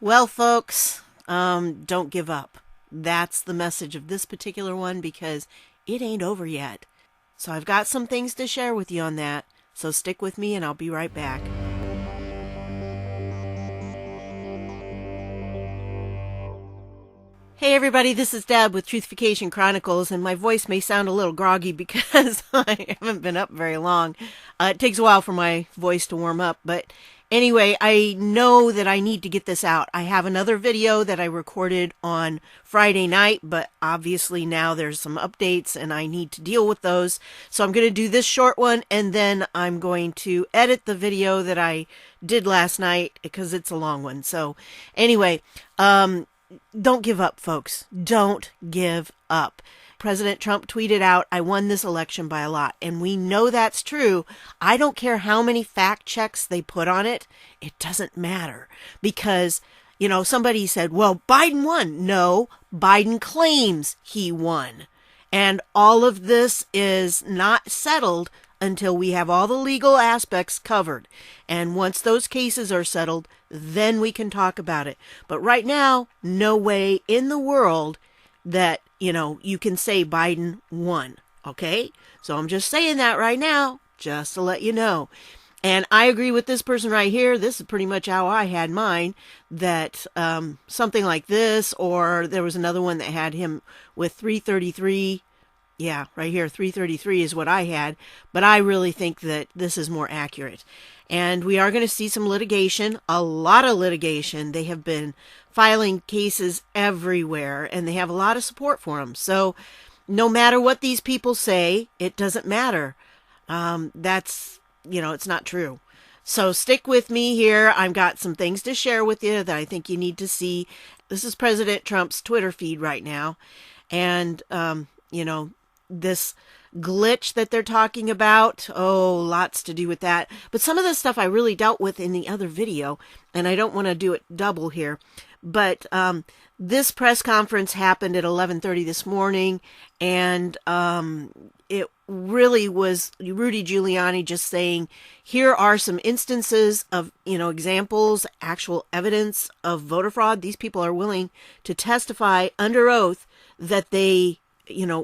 Well, folks, don't give up. That's the message of this particular one because it ain't over yet. So I've got some things to share with you on that. So stick with me and I'll be right back. Hey everybody, this is Deb with Truthfication Chronicles, and my voice may sound a little groggy because I haven't been up very long. It takes a while for my voice to warm up, but anyway, I know that I need to get this out. I have another video that I recorded on Friday night, but obviously now there's some updates and I need to deal with those. So I'm going to do this short one and then I'm going to edit the video that I did last night because it's a long one. So anyway, don't give up, folks. Don't give up. President Trump tweeted out, "I won this election by a lot." And we know that's true. I don't care how many fact checks they put on it. It doesn't matter because, somebody said, well, Biden won. No, Biden claims he won. And all of this is not settled until we have all the legal aspects covered. And once those cases are settled, then we can talk about it. But right now, no way in the world that, you can say Biden won. Okay? So I'm just saying that right now, just to let you know. And I agree with this person right here. This is pretty much how I had mine, that something like this, or there was another one that had him with 333. Yeah, right here, 333 is what I had, but I really think that this is more accurate. And we are going to see some litigation, a lot of litigation. They have been filing cases everywhere, and they have a lot of support for them. So no matter what these people say, it doesn't matter. It's not true. So stick with me here. I've got some things to share with you that I think you need to see. This is President Trump's Twitter feed right now. And, this glitch that they're talking about, lots to do with that. But some of the stuff I really dealt with in the other video, and I don't want to do it double here. But this press conference happened at 11:30 this morning, and it really was Rudy Giuliani just saying, here are some instances of, examples, actual evidence of voter fraud. These people are willing to testify under oath that they,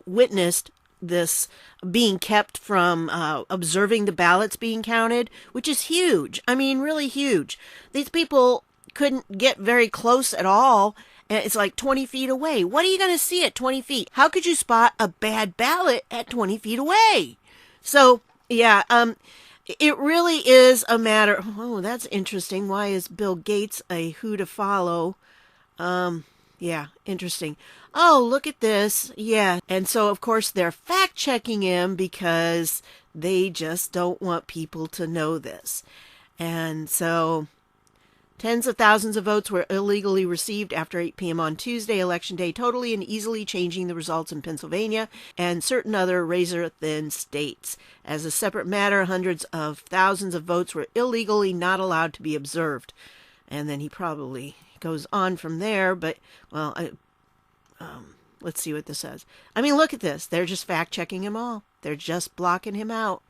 witnessed this being kept from observing the ballots being counted, which is huge. I mean, really huge. These people couldn't get very close at all. And it's like 20 feet away. What are you going to see at 20 feet? How could you spot a bad ballot at 20 feet away? So, yeah, it really is a matter. Oh, that's interesting. Why is Bill Gates a who to follow? Yeah, interesting. Oh, look at this. Yeah. And so, of course, they're fact checking him because they just don't want people to know this. And so tens of thousands of votes were illegally received after 8 p.m. on Tuesday, Election Day, totally and easily changing the results in Pennsylvania and certain other razor-thin states. As a separate matter, hundreds of thousands of votes were illegally not allowed to be observed. And then he probably goes on from there, but, well, let's see what this says. I mean, look at this. They're just fact-checking him all. They're just blocking him out.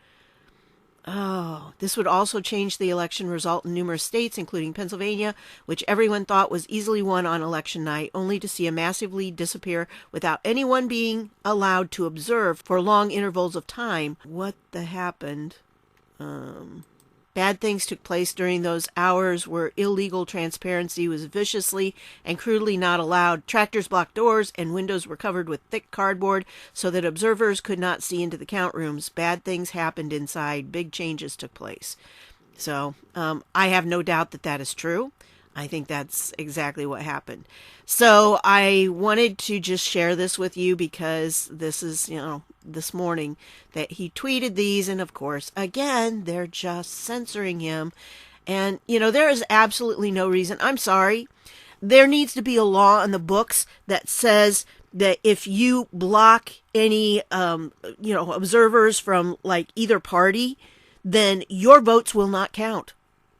Oh, this would also change the election result in numerous states, including Pennsylvania, which everyone thought was easily won on election night, only to see a massive lead disappear without anyone being allowed to observe for long intervals of time. What the happened? Bad things took place during those hours where illegal transparency was viciously and crudely not allowed. Tractors blocked doors and windows were covered with thick cardboard so that observers could not see into the count rooms. Bad things happened inside. Big changes took place. So I have no doubt that that is true. I think that's exactly what happened. So I wanted to just share this with you because this is, this morning that he tweeted these. And of course, again, they're just censoring him. And, there is absolutely no reason. I'm sorry. There needs to be a law in the books that says that if you block any, observers from like either party, then your votes will not count.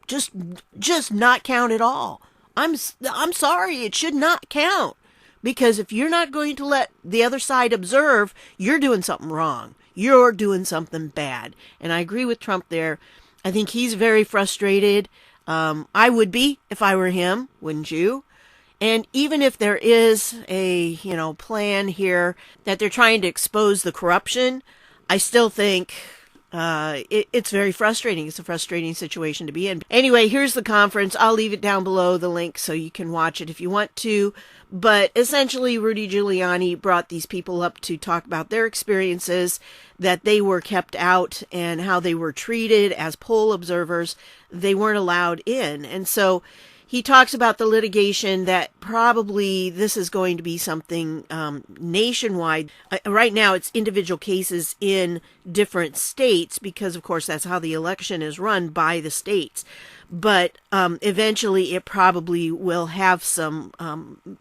Just not count at all. I'm sorry, it should not count. Because if you're not going to let the other side observe, you're doing something wrong. You're doing something bad. And I agree with Trump there. I think he's very frustrated. I would be if I were him, wouldn't you? And even if there is a, plan here that they're trying to expose the corruption, I still think it's very frustrating. It's a frustrating situation to be in. Anyway, here's the conference. I'll leave it down below, the link, so you can watch it if you want to. But essentially, Rudy Giuliani brought these people up to talk about their experiences, that they were kept out and how they were treated as poll observers. They weren't allowed in. And so he talks about the litigation, that probably this is going to be something nationwide. Right now, it's individual cases in different states because, of course, that's how the election is run, by the states. But eventually, it probably will have some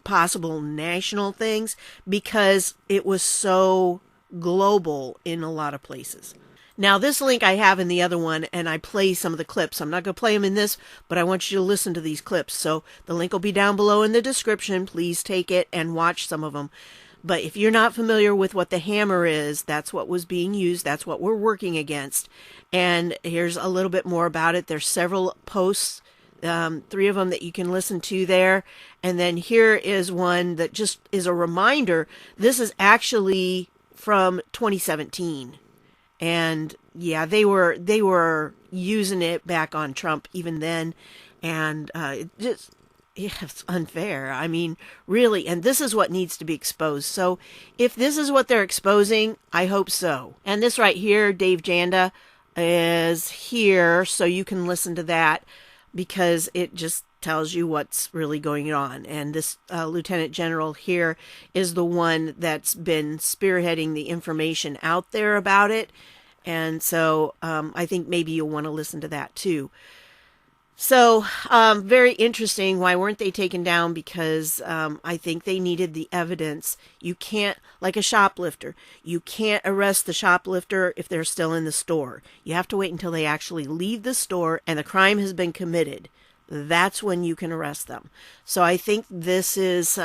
possible national things because it was so global in a lot of places. Now, this link I have in the other one, and I play some of the clips. I'm not going to play them in this, but I want you to listen to these clips. So the link will be down below in the description. Please take it and watch some of them. But if you're not familiar with what the hammer is, that's what was being used. That's what we're working against. And here's a little bit more about it. There's several posts, 3 of them that you can listen to there. And then here is one that just is a reminder. This is actually from 2017. And yeah, they were using it back on Trump even then, and it's unfair. I mean, really, and this is what needs to be exposed. So if this is what they're exposing, I hope so. And this right here, Dave Janda, is here, so you can listen to that because it just tells you what's really going on. And this Lieutenant General here is the one that's been spearheading the information out there about it. And so I think maybe you'll want to listen to that too. So very interesting. Why weren't they taken down? Because I think they needed the evidence. You can't, like a shoplifter, you can't arrest the shoplifter if they're still in the store. You have to wait until they actually leave the store and the crime has been committed. That's when you can arrest them. So I think this is,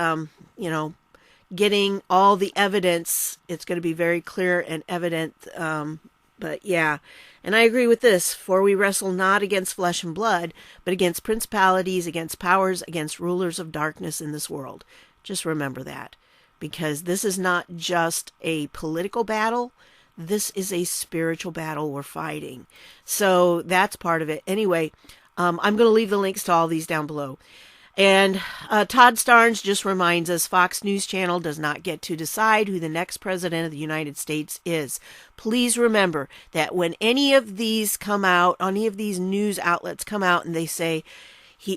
getting all the evidence. It's going to be very clear and evident. But yeah, and I agree with this. For we wrestle not against flesh and blood, but against principalities, against powers, against rulers of darkness in this world. Just remember that, because this is not just a political battle. This is a spiritual battle we're fighting. So that's part of it. Anyway, I'm going to leave the links to all these down below. And Todd Starnes just reminds us, Fox News Channel does not get to decide who the next president of the United States is. Please remember that when any of these come out, any of these news outlets come out and they say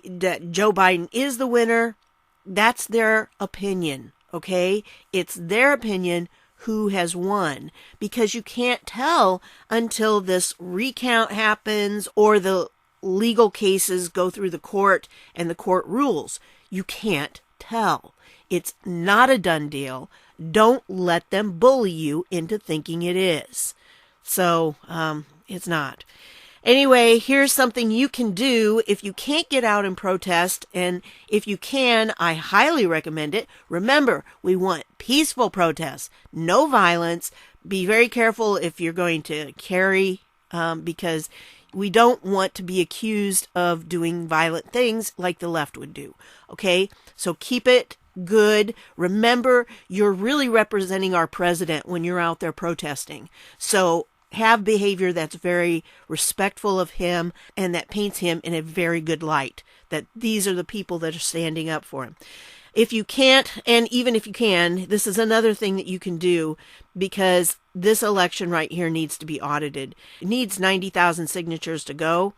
that Joe Biden is the winner, that's their opinion, okay? It's their opinion who has won, because you can't tell until this recount happens or the legal cases go through the court and the court rules. You can't tell. It's not a done deal. Don't let them bully you into thinking it is. So, it's not. Anyway, here's something you can do if you can't get out and protest. And if you can, I highly recommend it. Remember, we want peaceful protests, no violence. Be very careful if you're going to carry, because we don't want to be accused of doing violent things like the left would do. Okay? So keep it good. Remember, you're really representing our president when you're out there protesting. So have behavior that's very respectful of him and that paints him in a very good light. That these are the people that are standing up for him. If you can't, and even if you can, this is another thing that you can do, because this election right here needs to be audited. It needs 90,000 signatures to go.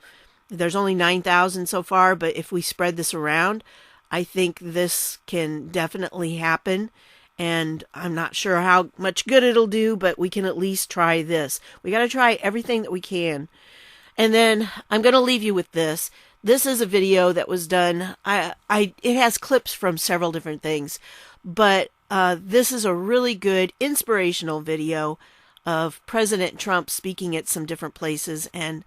There's only 9,000 so far, but if we spread this around, I think this can definitely happen. And I'm not sure how much good it'll do, but we can at least try this. We got to try everything that we can. And then I'm going to leave you with this. This is a video that was done. It has clips from several different things, but this is a really good inspirational video of President Trump speaking at some different places, and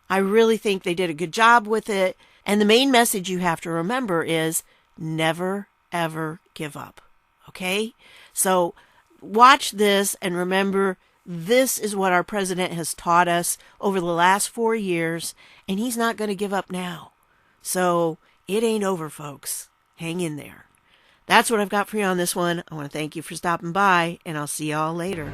I really think they did a good job with it. And the main message you have to remember is never, ever give up. Okay? So watch this and remember, this is what our president has taught us over the last 4 years, and he's not going to give up now. So it ain't over, folks. Hang in there. That's what I've got for you on this one. I want to thank you for stopping by, and I'll see y'all later.